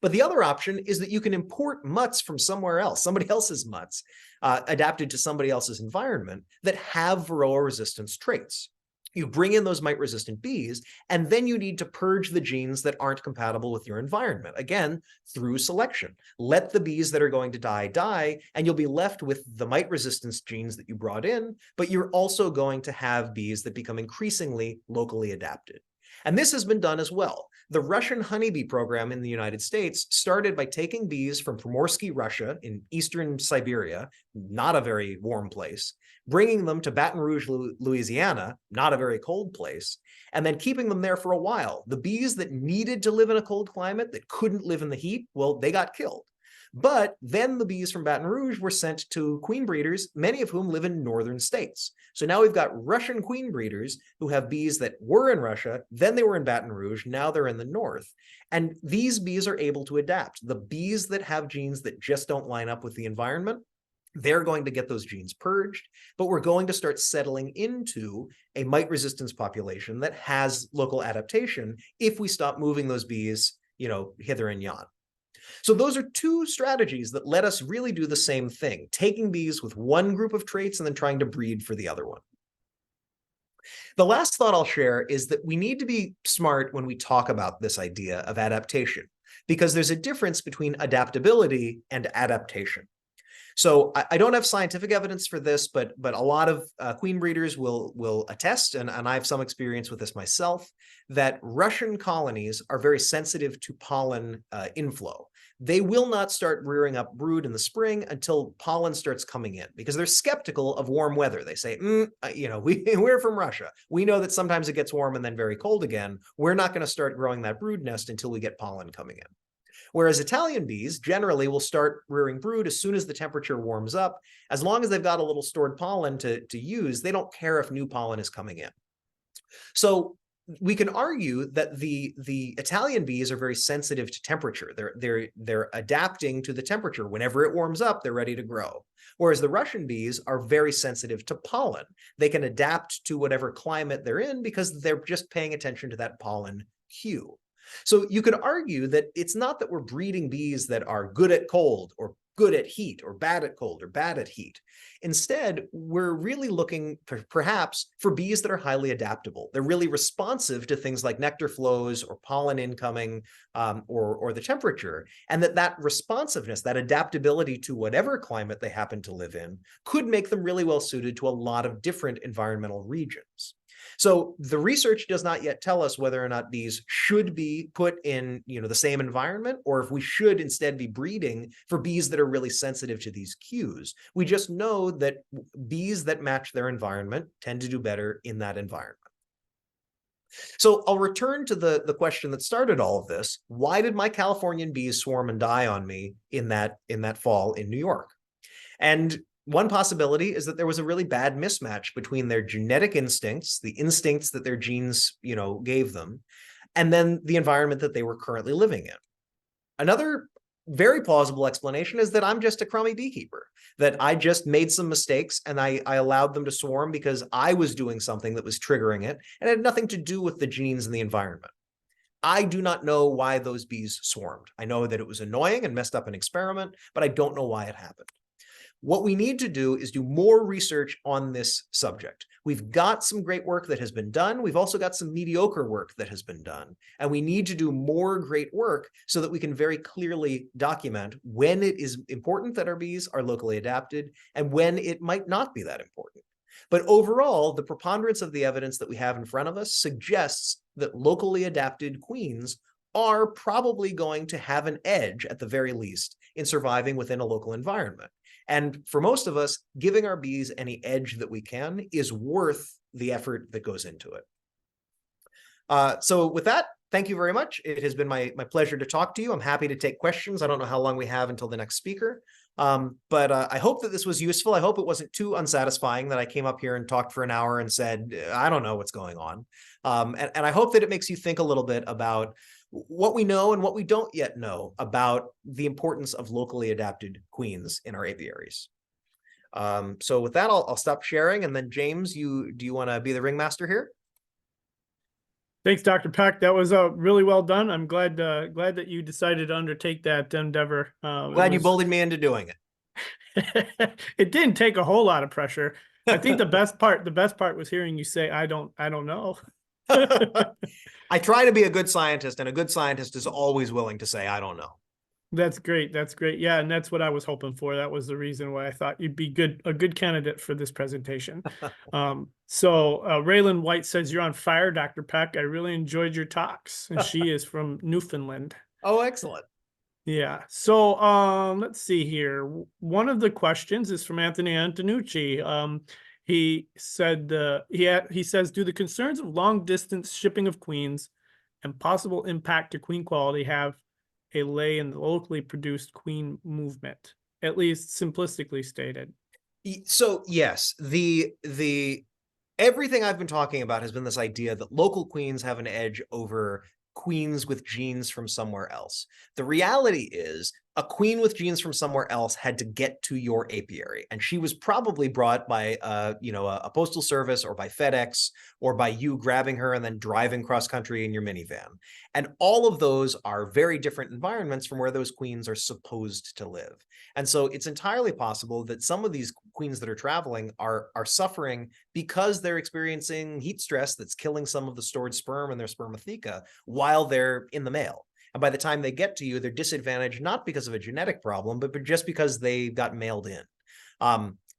But the other option is that you can import mutts from somewhere else, somebody else's mutts, adapted to somebody else's environment that have Varroa resistance traits. You bring in those mite-resistant bees, and then you need to purge the genes that aren't compatible with your environment, again, through selection. Let the bees that are going to die, and you'll be left with the mite resistance genes that you brought in, but you're also going to have bees that become increasingly locally adapted. And this has been done as well. The Russian honeybee program in the United States started by taking bees from Primorsky, Russia, in eastern Siberia, not a very warm place, bringing them to Baton Rouge, Louisiana, not a very cold place, and then keeping them there for a while. The bees that needed to live in a cold climate, that couldn't live in the heat, well, they got killed. But then the bees from Baton Rouge were sent to queen breeders, many of whom live in northern states. So now we've got Russian queen breeders who have bees that were in Russia, then they were in Baton Rouge, now they're in the north. And these bees are able to adapt. The bees that have genes that just don't line up with the environment, they're going to get those genes purged, but we're going to start settling into a mite resistance population that has local adaptation if we stop moving those bees, hither and yon. So those are two strategies that let us really do the same thing, taking bees with one group of traits and then trying to breed for the other one. The last thought I'll share is that we need to be smart when we talk about this idea of adaptation, because there's a difference between adaptability and adaptation. So I don't have scientific evidence for this, but a lot of queen breeders will attest, and I have some experience with this myself, that Russian colonies are very sensitive to pollen inflow. They will not start rearing up brood in the spring until pollen starts coming in, because they're skeptical of warm weather. They say, we're from Russia. We know that sometimes it gets warm and then very cold again. We're not going to start growing that brood nest until we get pollen coming in. Whereas Italian bees generally will start rearing brood as soon as the temperature warms up. As long as they've got a little stored pollen to use, they don't care if new pollen is coming in. So we can argue that the Italian bees are very sensitive to temperature. They're adapting to the temperature. Whenever it warms up, they're ready to grow. Whereas the Russian bees are very sensitive to pollen. They can adapt to whatever climate they're in because they're just paying attention to that pollen hue. So you could argue that it's not that we're breeding bees that are good at cold or good at heat or bad at cold or bad at heat. Instead, we're really looking perhaps for bees that are highly adaptable. They're really responsive to things like nectar flows or pollen incoming or the temperature. And that responsiveness, that adaptability to whatever climate they happen to live in could make them really well suited to a lot of different environmental regions. So the research does not yet tell us whether or not bees should be put in, the same environment, or if we should instead be breeding for bees that are really sensitive to these cues. We just know that bees that match their environment tend to do better in that environment. So I'll return to the question that started all of this. Why did my Californian bees swarm and die on me in that fall in New York? And one possibility is that there was a really bad mismatch between their genetic instincts, the instincts that their genes, gave them, and then the environment that they were currently living in. Another very plausible explanation is that I'm just a crummy beekeeper, that I just made some mistakes and I allowed them to swarm because I was doing something that was triggering it, and it had nothing to do with the genes and the environment. I do not know why those bees swarmed. I know that it was annoying and messed up an experiment, but I don't know why it happened. What we need to do is do more research on this subject. We've got some great work that has been done. We've also got some mediocre work that has been done. And we need to do more great work so that we can very clearly document when it is important that our bees are locally adapted and when it might not be that important. But overall, the preponderance of the evidence that we have in front of us suggests that locally adapted queens are probably going to have an edge, at the very least, in surviving within a local environment. And for most of us, giving our bees any edge that we can is worth the effort that goes into it. So with that, thank you very much. It has been my pleasure to talk to you. I'm happy to take questions. I don't know how long we have until the next speaker, but I hope that this was useful. I hope it wasn't too unsatisfying that I came up here and talked for an hour and said, I don't know what's going on. And I hope that it makes you think a little bit about what we know and what we don't yet know about the importance of locally adapted queens in our apiaries. So with that, I'll stop sharing. And then James, do you want to be the ringmaster here? Thanks, Dr. Peck. That was really well done. I'm glad that you decided to undertake that endeavor. Glad you bullied me into doing it. It didn't take a whole lot of pressure. I think the best part was hearing you say, I don't know. I try to be a good scientist, and a good scientist is always willing to say, I don't know. That's great. That's great. Yeah, and that's what I was hoping for. That was the reason why I thought you'd be a good candidate for this presentation. Raylan White says you're on fire, Dr. Peck. I really enjoyed your talks. And she is from Newfoundland. Oh, excellent. Yeah. So let's see here. One of the questions is from Anthony Antonucci. He said he says, do the concerns of long distance shipping of queens and possible impact to queen quality have a lay in the locally produced queen movement, at least simplistically stated? So yes, the everything I've been talking about has been this idea that local queens have an edge over queens with genes from somewhere else. The reality is a queen with genes from somewhere else had to get to your apiary, and she was probably brought by a postal service or by FedEx or by you grabbing her and then driving cross country in your minivan. And all of those are very different environments from where those queens are supposed to live. And so it's entirely possible that some of these queens that are traveling are suffering because they're experiencing heat stress that's killing some of the stored sperm in their spermatheca while they're in the male. And by the time they get to you, they're disadvantaged not because of a genetic problem, but just because they got mailed in.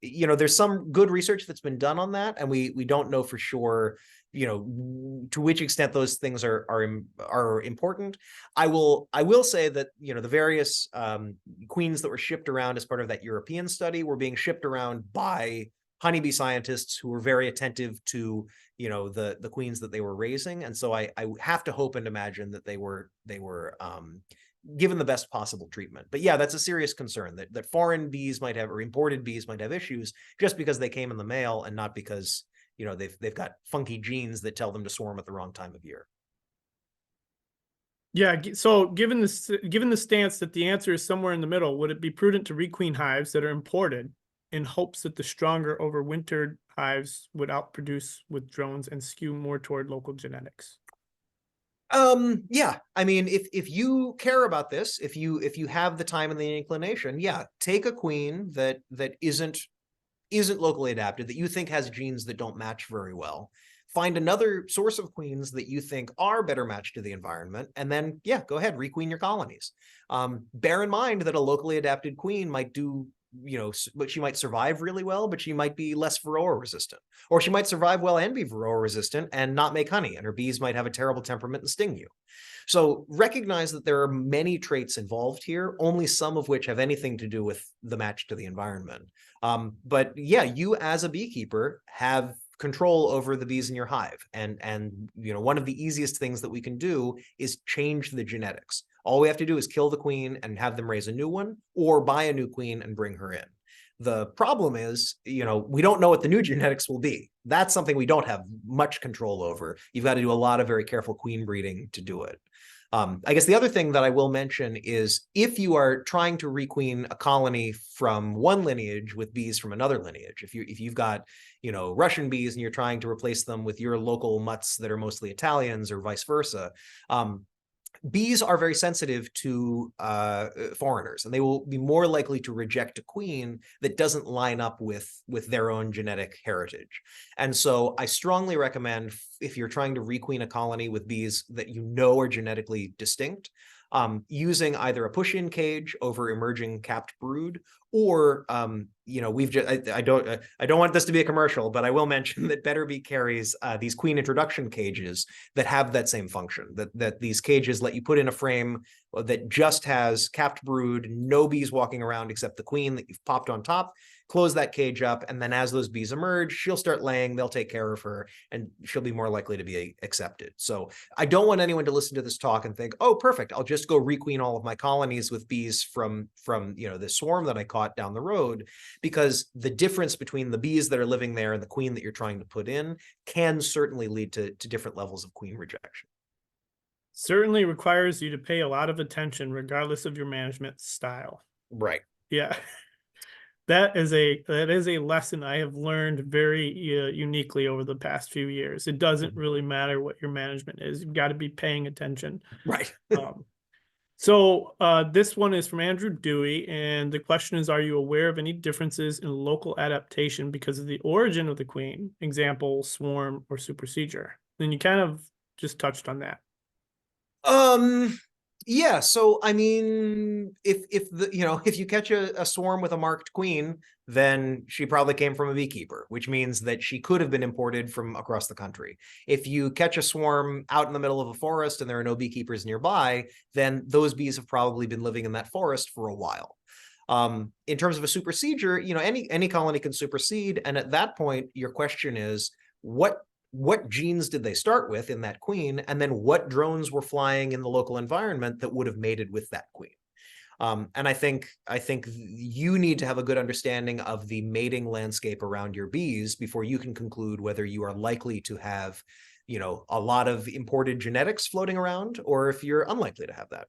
There's some good research that's been done on that, and we don't know for sure, to which extent those things are important. I will say that the various queens that were shipped around as part of that European study were being shipped around by honeybee scientists who were very attentive to the queens that they were raising, and so I have to hope and imagine that they were given the best possible treatment. But yeah, that's a serious concern that foreign bees might have, or imported bees might have issues just because they came in the mail and not because they've got funky genes that tell them to swarm at the wrong time of year. Yeah, so given the stance that the answer is somewhere in the middle, would it be prudent to requeen hives that are imported in hopes that the stronger overwintered hives would outproduce with drones and skew more toward local genetics? Yeah, I mean, if you care about this, if you have the time and the inclination, yeah, take a queen that isn't locally adapted, that you think has genes that don't match very well. Find another source of queens that you think are better matched to the environment, and then yeah, go ahead, requeen your colonies. Bear in mind that a locally adapted queen might do, but she might survive really well, but she might be less varroa resistant, or she might survive well and be varroa resistant and not make honey, and her bees might have a terrible temperament and sting you. So recognize that there are many traits involved here, only some of which have anything to do with the match to the environment. But yeah, you as a beekeeper have control over the bees in your hive. And one of the easiest things that we can do is change the genetics. All we have to do is kill the queen and have them raise a new one, or buy a new queen and bring her in. The problem is, we don't know what the new genetics will be. That's something we don't have much control over. You've got to do a lot of very careful queen breeding to do it. I guess the other thing that I will mention is if you are trying to requeen a colony from one lineage with bees from another lineage, if you've got Russian bees and you're trying to replace them with your local mutts that are mostly Italians or vice versa, bees are very sensitive to foreigners, and they will be more likely to reject a queen that doesn't line up with their own genetic heritage. And so I strongly recommend, if you're trying to requeen a colony with bees that are genetically distinct, using either a push-in cage over emerging capped brood, or we've just I don't want this to be a commercial, but I will mention that Better Bee carries these queen introduction cages that have that same function. That these cages let you put in a frame that just has capped brood, no bees walking around except the queen that you've popped on top. Close that cage up, and then as those bees emerge, she'll start laying, they'll take care of her, and she'll be more likely to be accepted. So I don't want anyone to listen to this talk and think, oh, perfect, I'll just go requeen all of my colonies with bees from the swarm that I caught down the road, because the difference between the bees that are living there and the queen that you're trying to put in can certainly lead to different levels of queen rejection. Certainly requires you to pay a lot of attention regardless of your management style. Right. Yeah. That is a lesson I have learned very uniquely over the past few years. It doesn't really matter what your management is. You've got to be paying attention. Right. So this one is from Andrew Dewey, and the question is, are you aware of any differences in local adaptation because of the origin of the queen? Example, swarm or supersedure. And you kind of just touched on that. Yeah, so I mean, if the if you catch a swarm with a marked queen, then she probably came from a beekeeper, which means that she could have been imported from across the country. If you catch a swarm out in the middle of a forest and there are no beekeepers nearby, then those bees have probably been living in that forest for a while. In terms of a supersedure, any colony can supersede, and at that point, your question is what genes did they start with in that queen, and then what drones were flying in the local environment that would have mated with that queen. And I think you need to have a good understanding of the mating landscape around your bees before you can conclude whether you are likely to have, a lot of imported genetics floating around, or if you're unlikely to have that.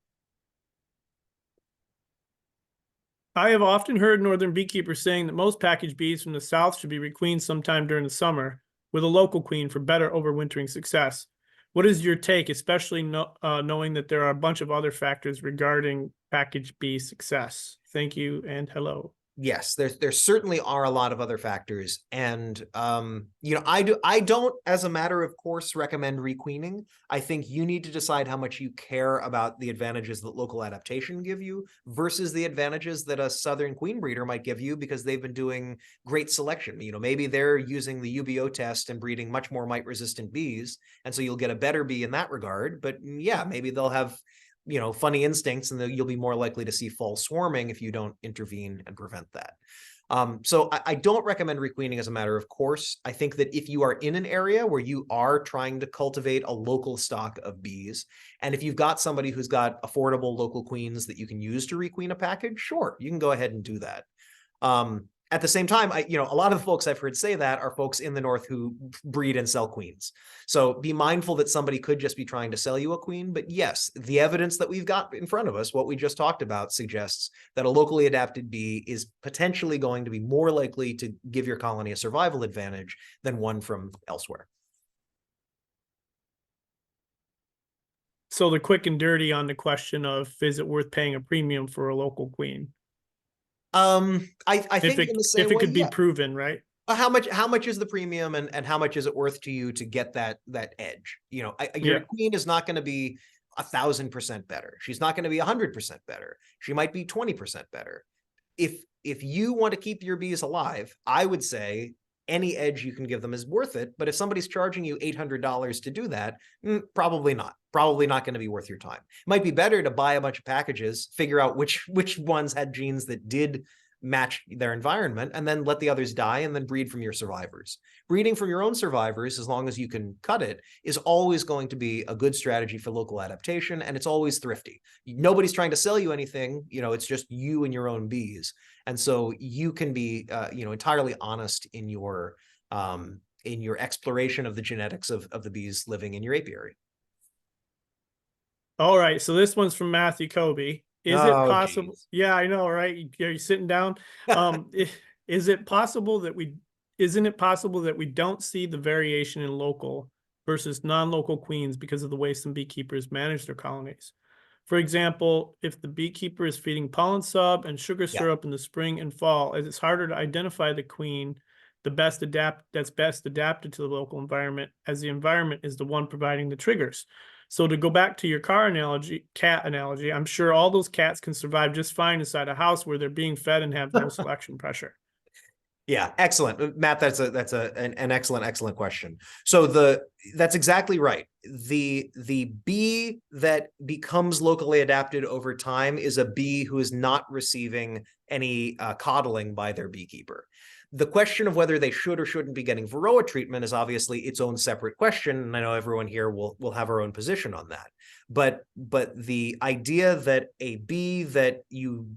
I have often heard northern beekeepers saying that most package bees from the south should be requeened sometime during the summer with a local queen for better overwintering success. What is your take, especially knowing that there are a bunch of other factors regarding package bee success? Thank you and hello. Yes, there certainly are a lot of other factors, and I don't, as a matter of course, recommend requeening. I think you need to decide how much you care about the advantages that local adaptation give you versus the advantages that a southern queen breeder might give you because they've been doing great selection. Maybe they're using the UBO test and breeding much more mite-resistant bees, and so you'll get a better bee in that regard. But yeah, maybe they'll have funny instincts, and you'll be more likely to see fall swarming if you don't intervene and prevent that. So I don't recommend requeening as a matter of course. I think that if you are in an area where you are trying to cultivate a local stock of bees, and if you've got somebody who's got affordable local queens that you can use to requeen a package, sure, you can go ahead and do that. At the same time, a lot of the folks I've heard say that are folks in the north who breed and sell queens. So be mindful that somebody could just be trying to sell you a queen. But yes, the evidence that we've got in front of us, what we just talked about, suggests that a locally adapted bee is potentially going to be more likely to give your colony a survival advantage than one from elsewhere. So the quick and dirty on the question of, is it worth paying a premium for a local queen? I think in the same if it way, could be yeah. proven, right? How much is the premium, and how much is it worth to you to get that edge? Your queen is not going to be 1,000% better. She's not going to be 100% better. She might be 20% better. If you want to keep your bees alive, I would say any edge you can give them is worth it. But if somebody's charging you $800 to do that, probably not. Probably not going to be worth your time. It might be better to buy a bunch of packages, figure out which ones had genes that did match their environment, and then let the others die and then breed from your survivors. Breeding from your own survivors, as long as you can cut it, is always going to be a good strategy for local adaptation, and it's always thrifty. Nobody's trying to sell you anything, it's just you and your own bees. And so you can be entirely honest in your exploration of the genetics of the bees living in your apiary. All right, so this one's from Matthew Kobe. Is it possible? Geez. Yeah, I know, right? You're sitting down. Is it possible that isn't it possible that we don't see the variation in local versus non-local queens because of the way some beekeepers manage their colonies? For example, if the beekeeper is feeding pollen sub and sugar syrup in the spring and fall, as it's harder to identify the queen that's best adapted to the local environment, as the environment is the one providing the triggers. So to go back to your cat analogy, I'm sure all those cats can survive just fine inside a house where they're being fed and have no selection pressure. Yeah, excellent, Matt. That's an excellent question. So that's exactly right. The bee that becomes locally adapted over time is a bee who is not receiving any coddling by their beekeeper. The question of whether they should or shouldn't be getting Varroa treatment is obviously its own separate question, and I know everyone here will have our own position on that. But the idea that a bee that you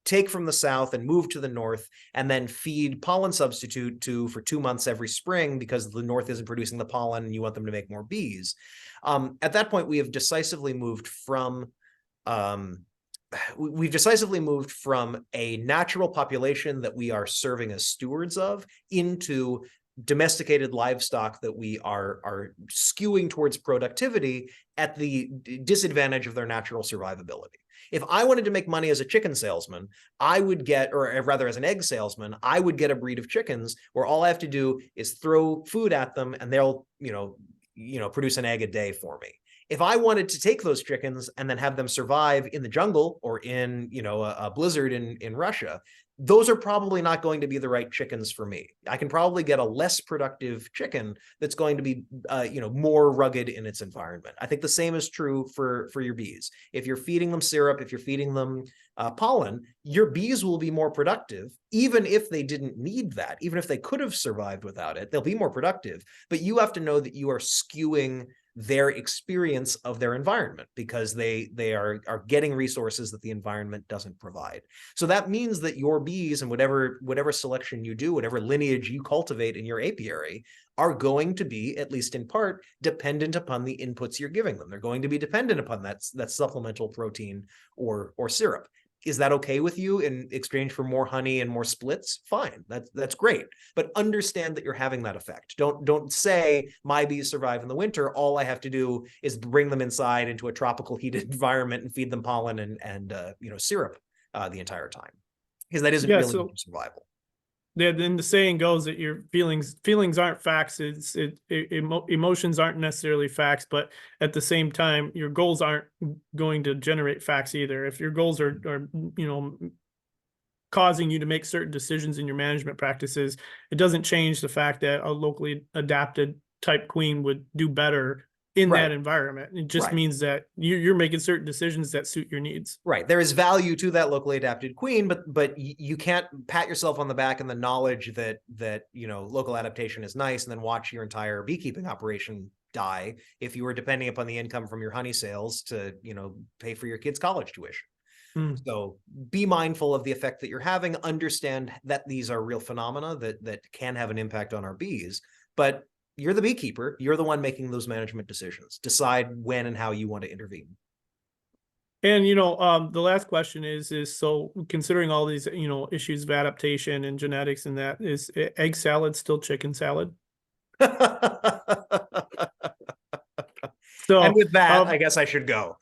take from the south and move to the north and then feed pollen substitute to for 2 months every spring because the north isn't producing the pollen and you want them to make more bees, at that point we have decisively moved from a natural population that we are serving as stewards of into domesticated livestock that we are skewing towards productivity at the disadvantage of their natural survivability. If I wanted to make money as a chicken salesman, I would get, or rather as an egg salesman, I would get a breed of chickens where all I have to do is throw food at them and they'll, produce an egg a day for me. If I wanted to take those chickens and then have them survive in the jungle or in, you know, a blizzard in Russia, those are probably not going to be the right chickens for me. I can probably get a less productive chicken that's going to be, you know, more rugged in its environment. I think the same is true for your bees. If you're feeding them syrup, if you're feeding them pollen, your bees will be more productive, even if they didn't need that, even if they could have survived without it, they'll be more productive. But you have to know that you are skewing their experience of their environment because they are getting resources that the environment doesn't provide. So that means that your bees and whatever selection you do, whatever lineage you cultivate in your apiary, are going to be, at least in part, dependent upon the inputs you're giving them. They're going to be dependent upon that supplemental protein or syrup. Is that okay with you in exchange for more honey and more splits? Fine, that's great. But understand that you're having that effect. Don't say my bees survive in the winter. All I have to do is bring them inside into a tropical heated environment and feed them pollen and you know, syrup the entire time, because that isn't really survival. Then the saying goes that your feelings aren't facts. Emotions aren't necessarily facts, but at the same time, your goals aren't going to generate facts either. If your goals are you know, causing you to make certain decisions in your management practices, it doesn't change the fact that a locally adapted type queen would do better in that environment. It just means that you're making certain decisions that suit your needs. Right. There is value to that locally adapted queen, but you can't pat yourself on the back in the knowledge that you know, local adaptation is nice and then watch your entire beekeeping operation die if you were depending upon the income from your honey sales to, you know, pay for your kids' college tuition. So be mindful of the effect that you're having, understand that these are real phenomena that can have an impact on our bees, but you're the beekeeper. You're the one making those management decisions. Decide when and how you want to intervene. And, you know, the last question is so considering all these, you know, issues of adaptation and genetics and that, is egg salad still chicken salad? So, and with that, I guess I should go.